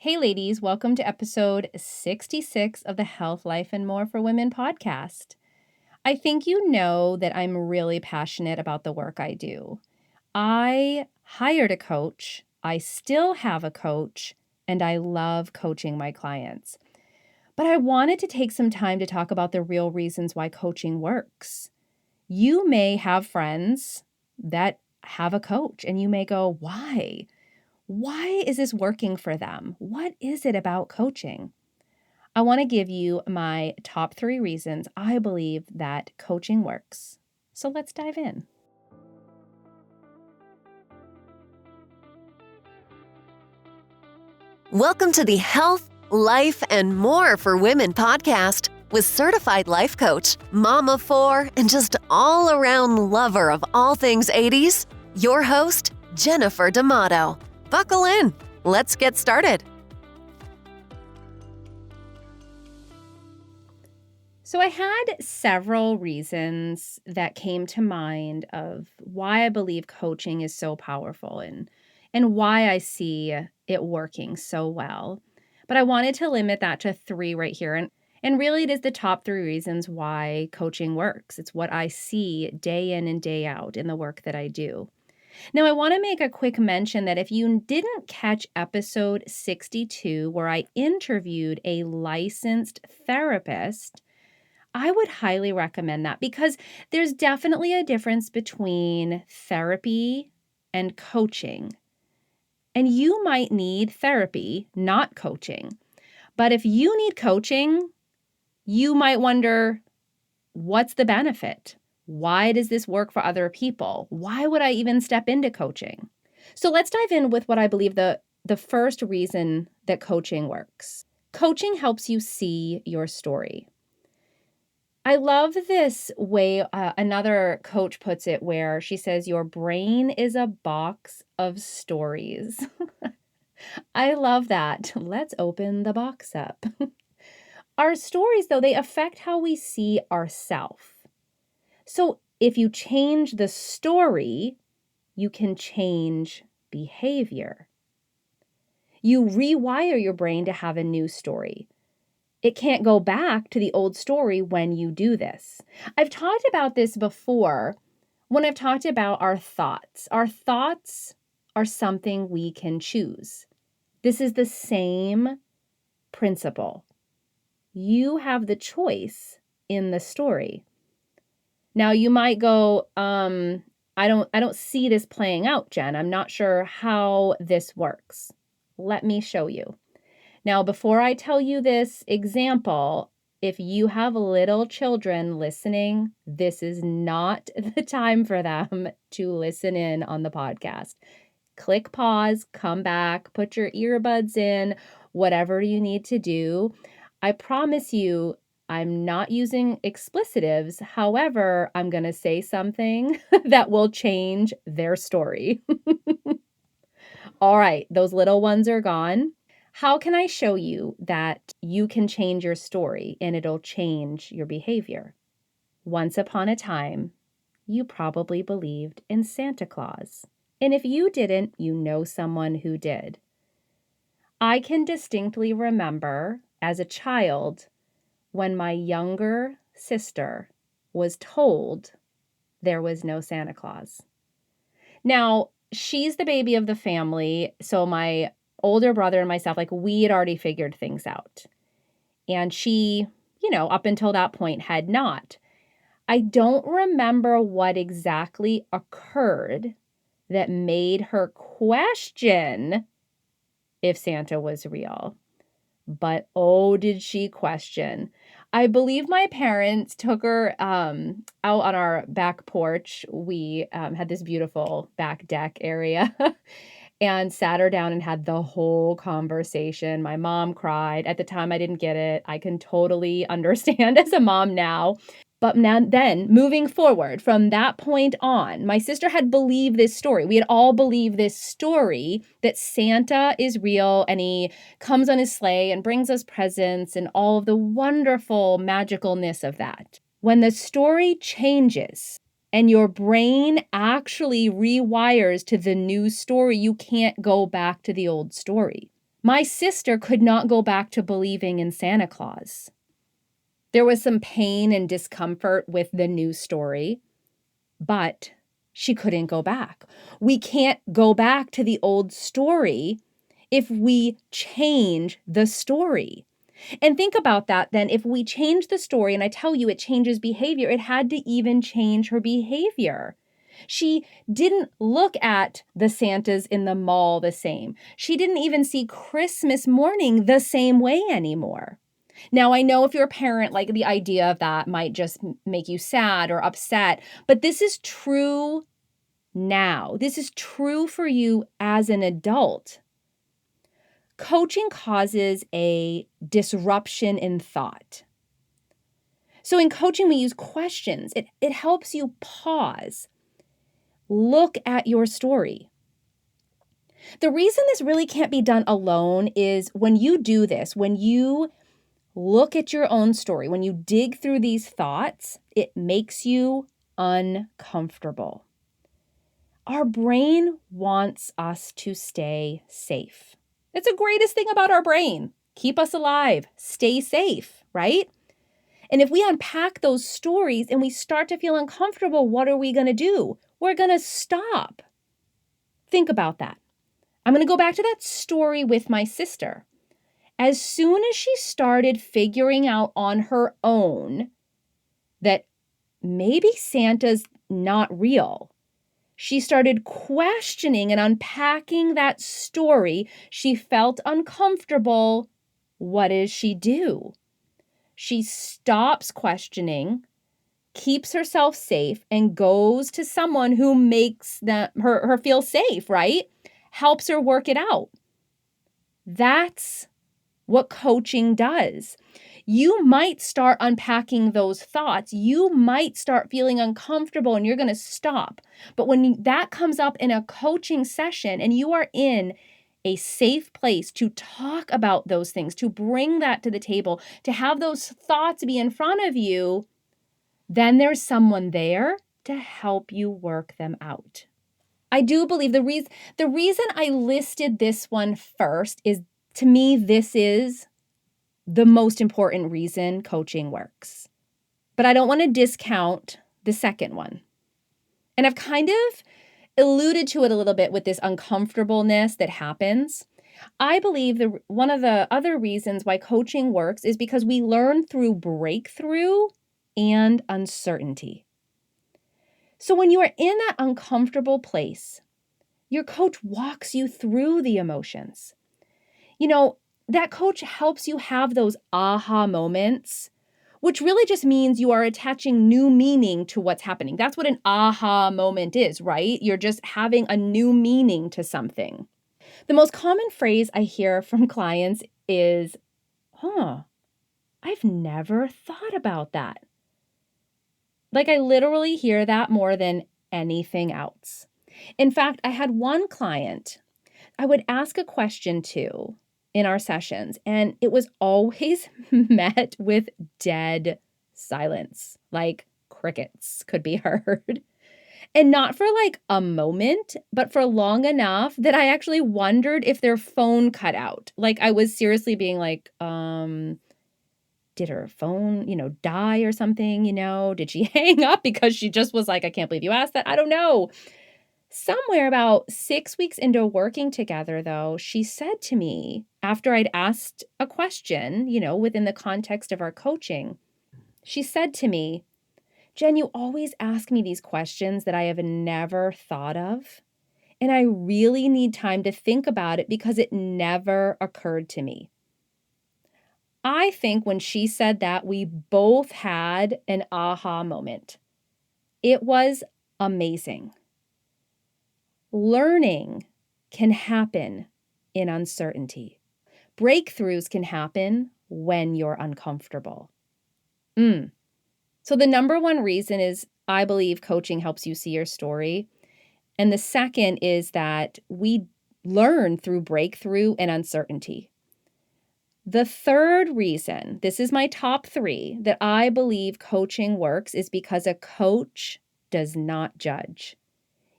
Hey, ladies, welcome to episode 66 of the Health, Life, and More for Women podcast. I think you know that I'm really passionate about the work I do. I hired a coach, I still have a coach, and I love coaching my clients. But I wanted to take some time to talk about the real reasons why coaching works. You may have friends that have a coach, and you may go, why? Why is this working for them? What is it about coaching? I want to give you my top 3 reasons I believe that coaching works. So let's dive in. Welcome to the Health, Life, and More for Women podcast with certified life coach, mom of 4, and just all-around lover of all things 80s, your host, Jennifer D'Amato. Buckle in. Let's get started. So I had several reasons that came to mind of why I believe coaching is so powerful and why I see it working so well. But I wanted to limit that to 3 right here. And really, it is the top 3 reasons why coaching works. It's what I see day in and day out in the work that I do. Now, I want to make a quick mention that if you didn't catch episode 62, where I interviewed a licensed therapist, I would highly recommend that because there's definitely a difference between therapy and coaching. And you might need therapy, not coaching. But if you need coaching, you might wonder, what's the benefit? Why does this work for other people? Why would I even step into coaching? So let's dive in with what I believe the first reason that coaching works. Coaching helps you see your story. I love this way another coach puts it, where she says, your brain is a box of stories. I love that. Let's open the box up. Our stories, though, they affect how we see ourselves. So if you change the story, you can change behavior. You rewire your brain to have a new story. It can't go back to the old story when you do this. I've talked about this before when I've talked about our thoughts. Our thoughts are something we can choose. This is the same principle. You have the choice in the story. Now you might go, I don't see this playing out, Jen. I'm not sure how this works. Let me show you. Now, before I tell you this example, if you have little children listening, this is not the time for them to listen in on the podcast. Click pause, come back, put your earbuds in, whatever you need to do. I promise you, I'm not using explicitives. However, I'm going to say something that will change their story. All right, those little ones are gone. How can I show you that you can change your story and it'll change your behavior? Once upon a time, you probably believed in Santa Claus. And if you didn't, you know someone who did. I can distinctly remember as a child when my younger sister was told there was no Santa Claus. Now, she's the baby of the family, so my older brother and myself, we had already figured things out. And she, up until that point had not. I don't remember what exactly occurred that made her question if Santa was real. But oh, did she question. I believe my parents took her out on our back porch. We had this beautiful back deck area and sat her down and had the whole conversation. My mom cried. At the time, I didn't get it. I can totally understand as a mom now. But then, moving forward from that point on, my sister had believed this story. We had all believed this story that Santa is real and he comes on his sleigh and brings us presents and all of the wonderful magicalness of that. When the story changes and your brain actually rewires to the new story, you can't go back to the old story. My sister could not go back to believing in Santa Claus. There was some pain and discomfort with the new story, but she couldn't go back. We can't go back to the old story if we change the story. And think about that then. If we change the story, and I tell you it changes behavior, it had to even change her behavior. She didn't look at the Santas in the mall the same. She didn't even see Christmas morning the same way anymore. Now, I know if you're a parent, like the idea of that might just make you sad or upset, but this is true now. This is true for you as an adult. Coaching causes a disruption in thought. So in coaching, we use questions. It helps you pause, look at your story. The reason this really can't be done alone is when you do this, when you look at your own story, when you dig through these thoughts, it makes you uncomfortable. Our brain wants us to stay safe. It's the greatest thing about our brain. Keep us alive, stay safe, right? And if we unpack those stories and we start to feel uncomfortable, what are we going to do? We're going to stop. Think about that. I'm going to go back to that story with my sister. As soon as she started figuring out on her own that maybe Santa's not real, she started questioning and unpacking that story. She felt uncomfortable. What does she do? She stops questioning, keeps herself safe, and goes to someone who makes her feel safe, right? Helps her work it out. That's what coaching does. You might start unpacking those thoughts. You might start feeling uncomfortable and you're going to stop. But when that comes up in a coaching session and you are in a safe place to talk about those things, to bring that to the table, to have those thoughts be in front of you, then there's someone there to help you work them out. I do believe the reason I listed this one first is, to me, this is the most important reason coaching works. But I don't want to discount the second one. And I've kind of alluded to it a little bit with this uncomfortableness that happens. I believe one of the other reasons why coaching works is because we learn through breakthrough and uncertainty. So when you are in that uncomfortable place, your coach walks you through the emotions. That coach helps you have those aha moments, which really just means you are attaching new meaning to what's happening. That's what an aha moment is, right? You're just having a new meaning to something. The most common phrase I hear from clients is, I've never thought about that. Like, I literally hear that more than anything else. In fact, I had one client I would ask a question to in our sessions, and it was always met with dead silence, like crickets could be heard. And not for like a moment, but for long enough that I actually wondered if their phone cut out. Like, I was seriously being like, did her phone, die or something? Did she hang up because she just was like, I can't believe you asked that? I don't know. Somewhere about 6 weeks into working together, though, she said to me, after I'd asked a question, within the context of our coaching, she said to me, Jen, you always ask me these questions that I have never thought of, and I really need time to think about it because it never occurred to me. I think when she said that, we both had an aha moment. It was amazing. Learning can happen in uncertainty. Breakthroughs can happen when you're uncomfortable. So the number one reason is I believe coaching helps you see your story. And the second is that we learn through breakthrough and uncertainty. The third reason, this is my top 3, that I believe coaching works is because a coach does not judge.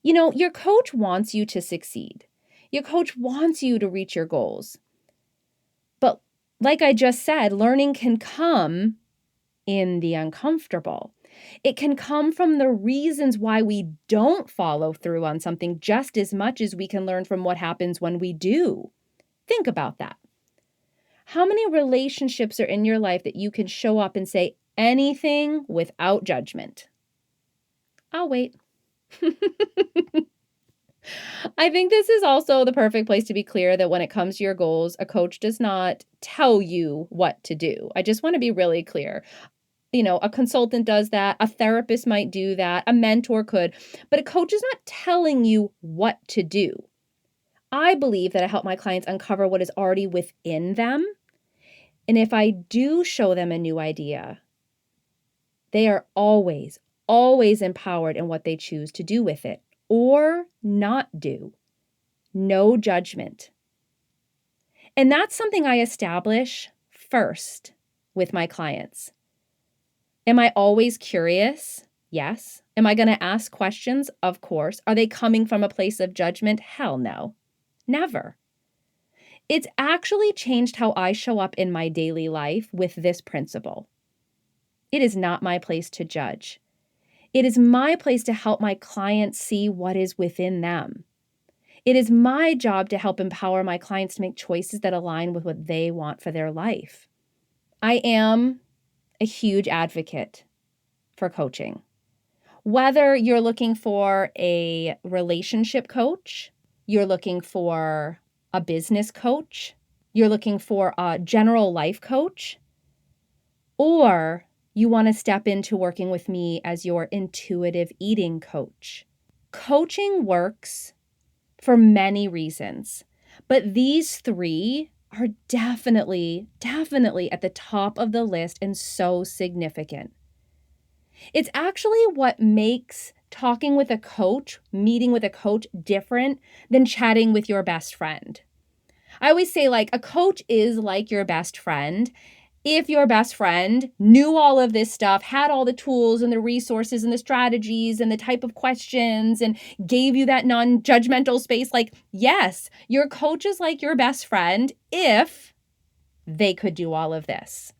Your coach wants you to succeed. Your coach wants you to reach your goals. But like I just said, learning can come in the uncomfortable. It can come from the reasons why we don't follow through on something just as much as we can learn from what happens when we do. Think about that. How many relationships are in your life that you can show up and say anything without judgment? I'll wait. I think this is also the perfect place to be clear that when it comes to your goals, a coach does not tell you what to do. I just want to be really clear. A consultant does that, a therapist might do that, a mentor could, but a coach is not telling you what to do. I believe that I help my clients uncover what is already within them. And if I do show them a new idea, they are always, always empowered in what they choose to do with it or not do. No judgment. And that's something I establish first with my clients. Am I always curious? Yes. Am I going to ask questions? Of course. Are they coming from a place of judgment? Hell no. Never. It's actually changed how I show up in my daily life with this principle. It is not my place to judge. It is my place to help my clients see what is within them. It is my job to help empower my clients to make choices that align with what they want for their life. I am a huge advocate for coaching. Whether you're looking for a relationship coach, you're looking for a business coach, you're looking for a general life coach, or you want to step into working with me as your intuitive eating coach. Coaching works for many reasons, but these three are definitely at the top of the list and so significant. It's actually what makes talking with a coach, meeting with a coach different than chatting with your best friend. I always say a coach is like your best friend. If your best friend knew all of this stuff, had all the tools and the resources and the strategies and the type of questions and gave you that non-judgmental space, yes, your coach is like your best friend if they could do all of this.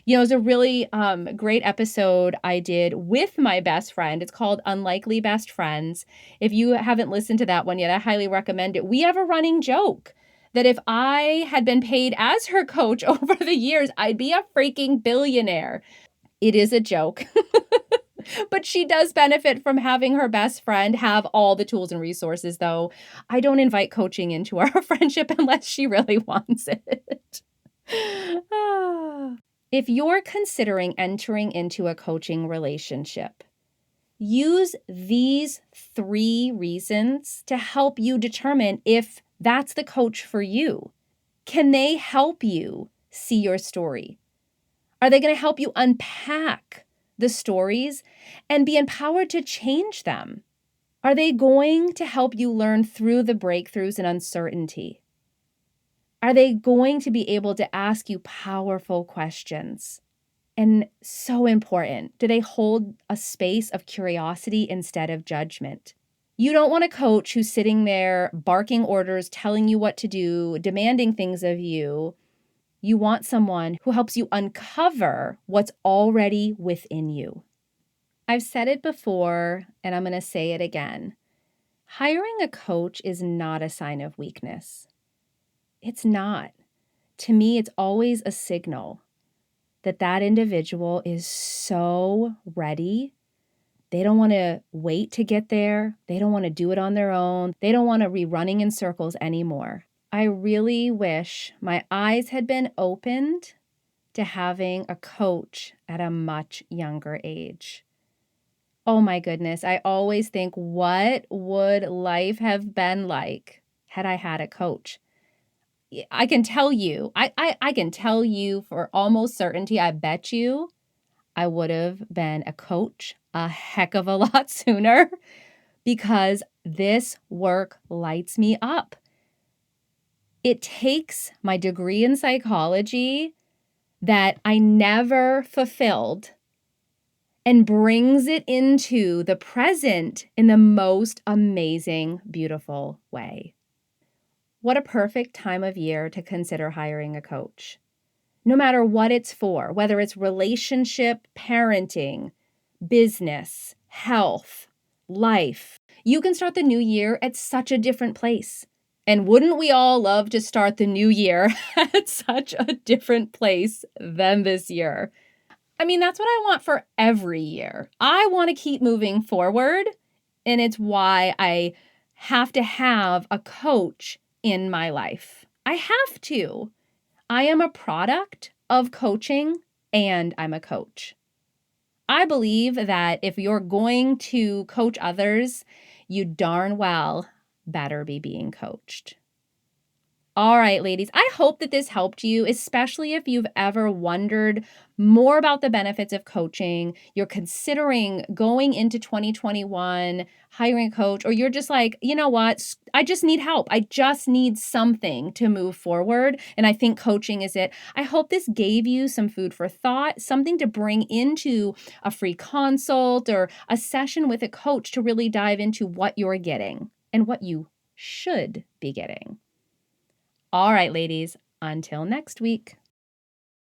It was a really great episode I did with my best friend. It's called Unlikely Best Friends. If you haven't listened to that one yet, I highly recommend it. We have a running joke that if I had been paid as her coach over the years, I'd be a freaking billionaire. It is a joke. But she does benefit from having her best friend have all the tools and resources, though. I don't invite coaching into our friendship unless she really wants it. If you're considering entering into a coaching relationship, use these 3 reasons to help you determine if that's the coach for you. Can they help you see your story? Are they going to help you unpack the stories and be empowered to change them? Are they going to help you learn through the breakthroughs and uncertainty? Are they going to be able to ask you powerful questions? And so important, do they hold a space of curiosity instead of judgment? You don't want a coach who's sitting there barking orders, telling you what to do, demanding things of you. You want someone who helps you uncover what's already within you. I've said it before, and I'm going to say it again. Hiring a coach is not a sign of weakness. It's not. To me, it's always a signal that individual is so ready. They don't want to wait to get there. They don't want to do it on their own. They don't want to be running in circles anymore. I really wish my eyes had been opened to having a coach at a much younger age. Oh my goodness, I always think, what would life have been like had I had a coach? I can tell you, I can tell you for almost certainty, I bet you I would have been a coach a heck of a lot sooner because this work lights me up. It takes my degree in psychology that I never fulfilled and brings it into the present in the most amazing, beautiful way. What a perfect time of year to consider hiring a coach. No matter what it's for, whether it's relationship, parenting, business, health, life, you can start the new year at such a different place. And wouldn't we all love to start the new year at such a different place than this year? I mean, that's what I want for every year. I want to keep moving forward, and it's why I have to have a coach in my life. I have to. I am a product of coaching, and I'm a coach. I believe that if you're going to coach others, you darn well better be being coached. All right, ladies, I hope that this helped you, especially if you've ever wondered more about the benefits of coaching. You're considering going into 2021, hiring a coach, or you're just like, you know what? I just need help. I just need something to move forward. And I think coaching is it. I hope this gave you some food for thought, something to bring into a free consult or a session with a coach to really dive into what you're getting and what you should be getting. All right, ladies, until next week.